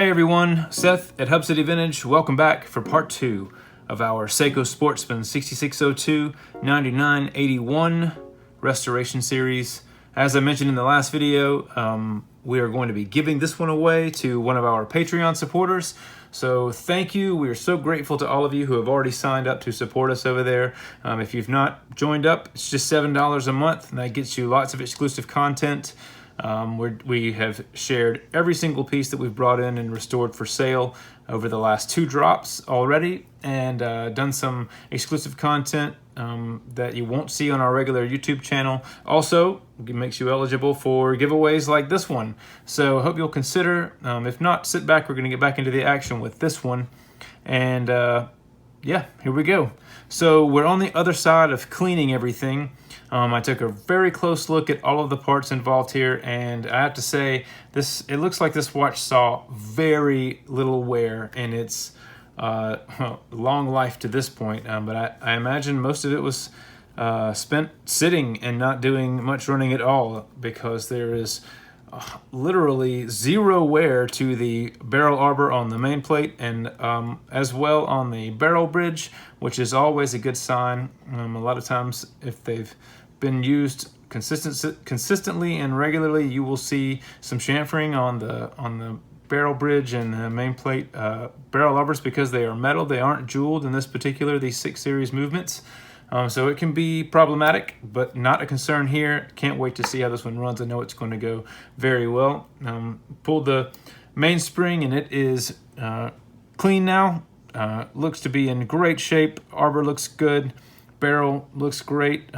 Hey everyone, Seth at Hub City Vintage. Welcome back for part 2 of our Seiko Sportsman 6602-9981 restoration series. As I mentioned in the last video, we are going to be giving this one away to one of our Patreon supporters. So thank you. We are so grateful to all of you who have already signed up to support us over there. If you've not joined up, it's just $7 a month, and that gets you lots of exclusive content. We have shared every single piece that we've brought in and restored for sale over the last 2 drops already, and done some exclusive content that you won't see on our regular YouTube channel. Also, it makes you eligible for giveaways like this one. So I hope you'll consider. If not, sit back. We're going to get back into the action with this one. And yeah, here we go. So we're on the other side of cleaning everything. I took a very close look at all of the parts involved here, and I have to say, it looks like this watch saw very little wear in its long life to this point. But I imagine most of it was spent sitting and not doing much running at all, because there is literally zero wear to the barrel arbor on the main plate, and as well on the barrel bridge, which is always a good sign. A lot of times, if they've been used consistently and regularly, you will see some chamfering on the barrel bridge and the main plate barrel arbors, because they are metal. They aren't jeweled in this particular, these 6 series movements. So it can be problematic, but not a concern here. Can't wait to see how this one runs. I know it's going to go very well. Pulled the mainspring, and it is clean now. Looks to be in great shape. Arbor looks good. Barrel looks great.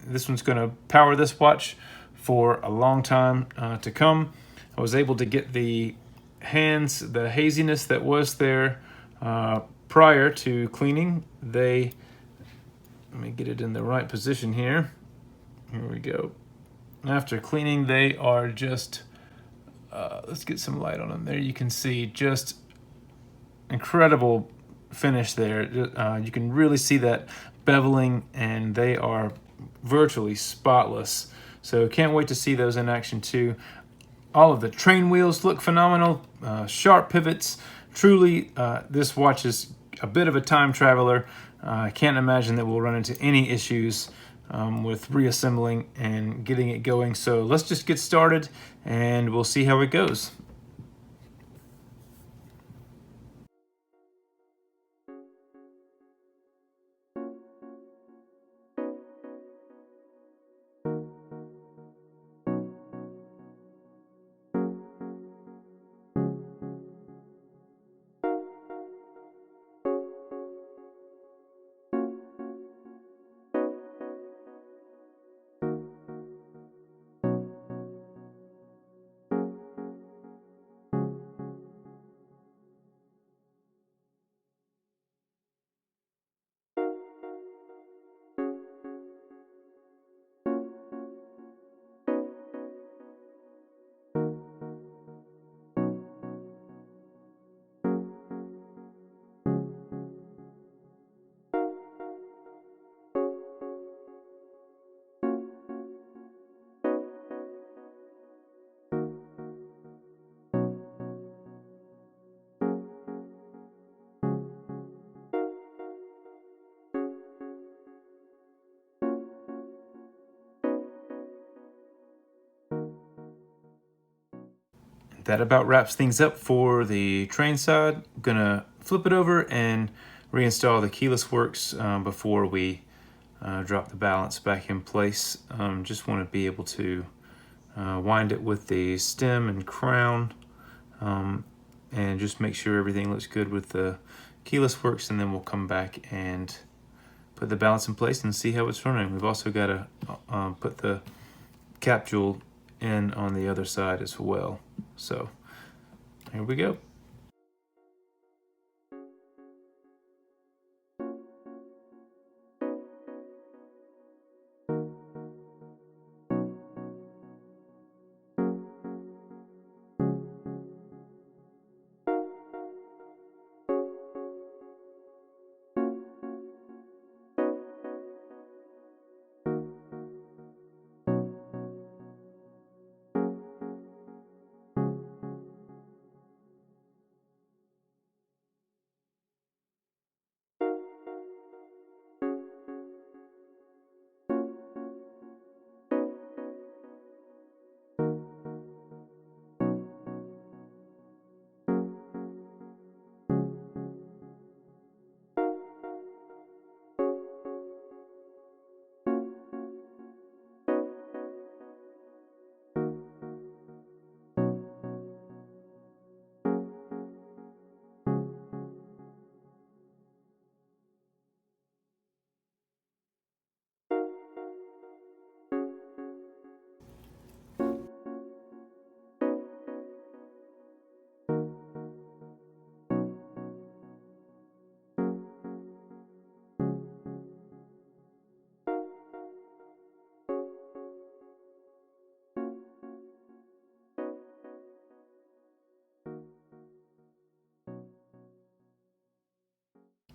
This one's going to power this watch for a long time to come. I was able to get the hands, the haziness that was there prior to cleaning. Let me get it in the right position here. Here we go. After cleaning, they are just, let's get some light on them. There you can see just incredible finish there. You can really see that beveling, and they are virtually spotless. So can't wait to see those in action too. All of the train wheels look phenomenal. Sharp pivots. Truly, this watch is a bit of a time traveler. I can't imagine that we'll run into any issues with reassembling and getting it going. So let's just get started, and we'll see how it goes. That about wraps things up for the train side. I'm gonna flip it over and reinstall the keyless works before we drop the balance back in place. Just want to be able to wind it with the stem and crown, and just make sure everything looks good with the keyless works, and then we'll come back and put the balance in place and see how it's running. We've also got to put the cap jewel in on the other side as well. So here we go.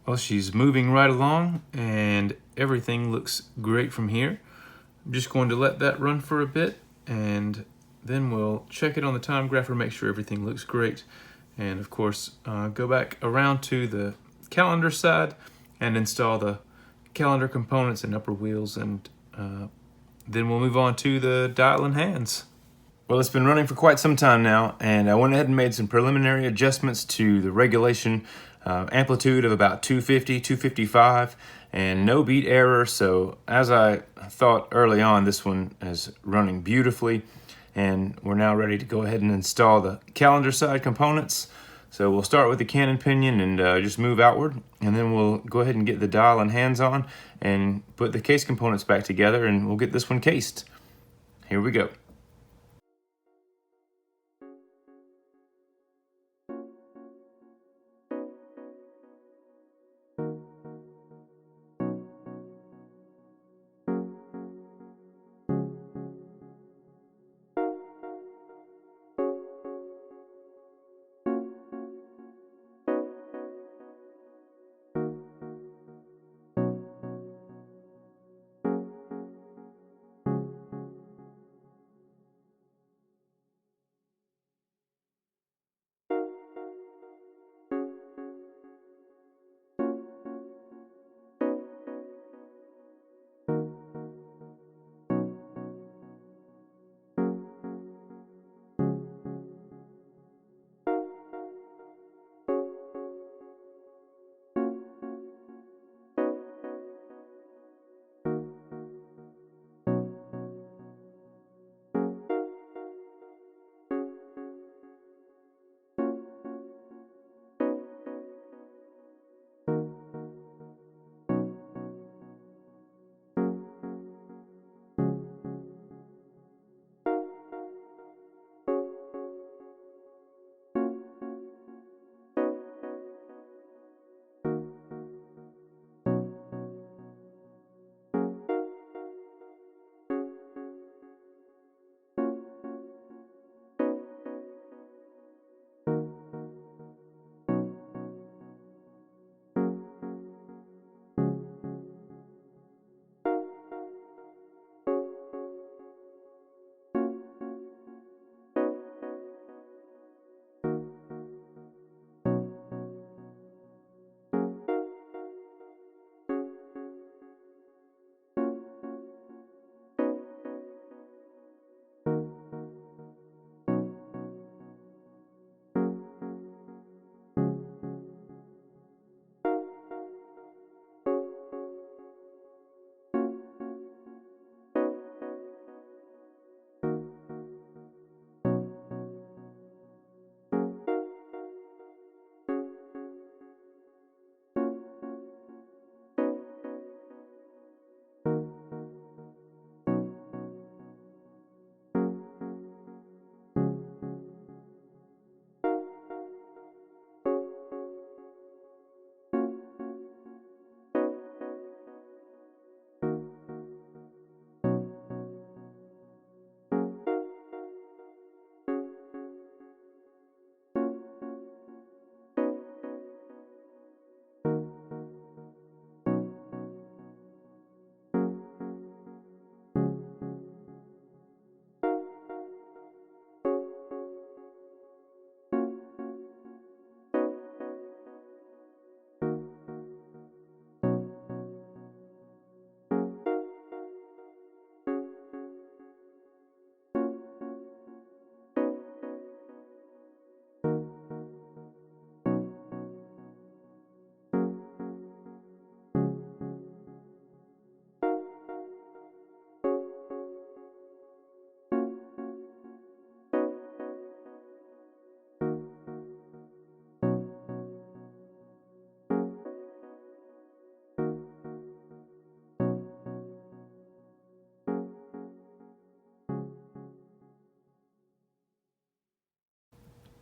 Well, she's moving right along and everything looks great from here. I'm just going to let that run for a bit and then we'll check it on the time grapher, make sure everything looks great. And of course, go back around to the calendar side and install the calendar components and upper wheels, and then we'll move on to the dial and hands. Well, it's been running for quite some time now, and I went ahead and made some preliminary adjustments to the regulation amplitude of about 250, 255, and no beat error. So as I thought early on, this one is running beautifully, and we're now ready to go ahead and install the calendar side components. So we'll start with the cannon pinion and just move outward, and then we'll go ahead and get the dial and hands on and put the case components back together, and we'll get this one cased. Here we go.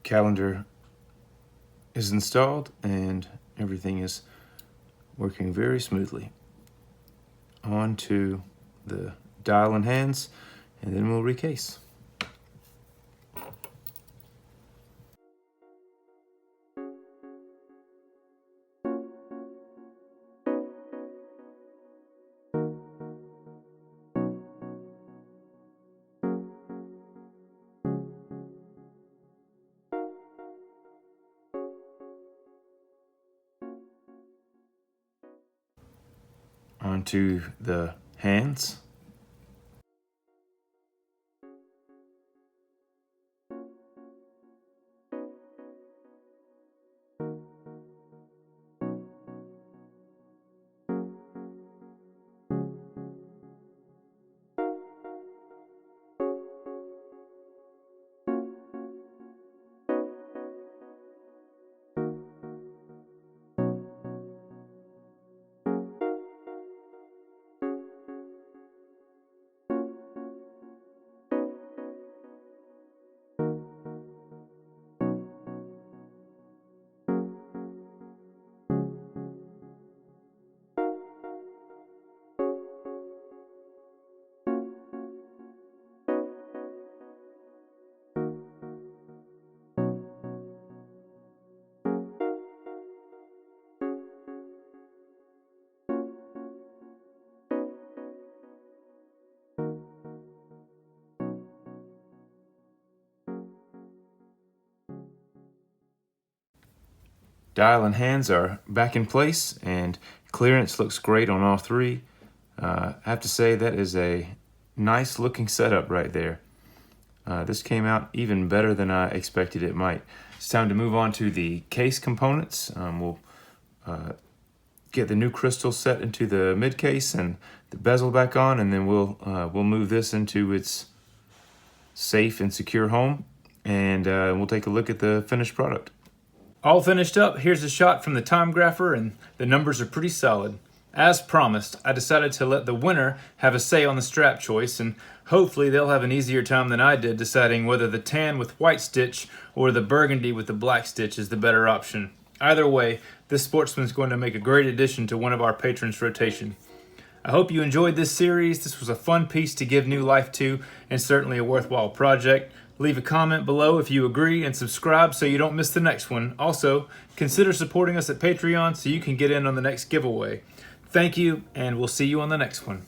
Calendar is installed and everything is working very smoothly. On to the dial and hands, and then we'll recase. onto the hands. Dial and hands are back in place, and clearance looks great on all three. I have to say that is a nice looking setup right there. This came out even better than I expected it might. It's time to move on to the case components. We'll get the new crystal set into the mid case and the bezel back on, and then we'll move this into its safe and secure home, and we'll take a look at the finished product. All finished up, here's a shot from the time grapher, and the numbers are pretty solid. As promised, I decided to let the winner have a say on the strap choice, and hopefully they'll have an easier time than I did deciding whether the tan with white stitch or the burgundy with the black stitch is the better option. Either way, this Sportsman's going to make a great addition to one of our patrons' rotation. I hope you enjoyed this series. This was a fun piece to give new life to, and certainly a worthwhile project. Leave a comment below if you agree, and subscribe so you don't miss the next one. Also, consider supporting us at Patreon so you can get in on the next giveaway. Thank you, and we'll see you on the next one.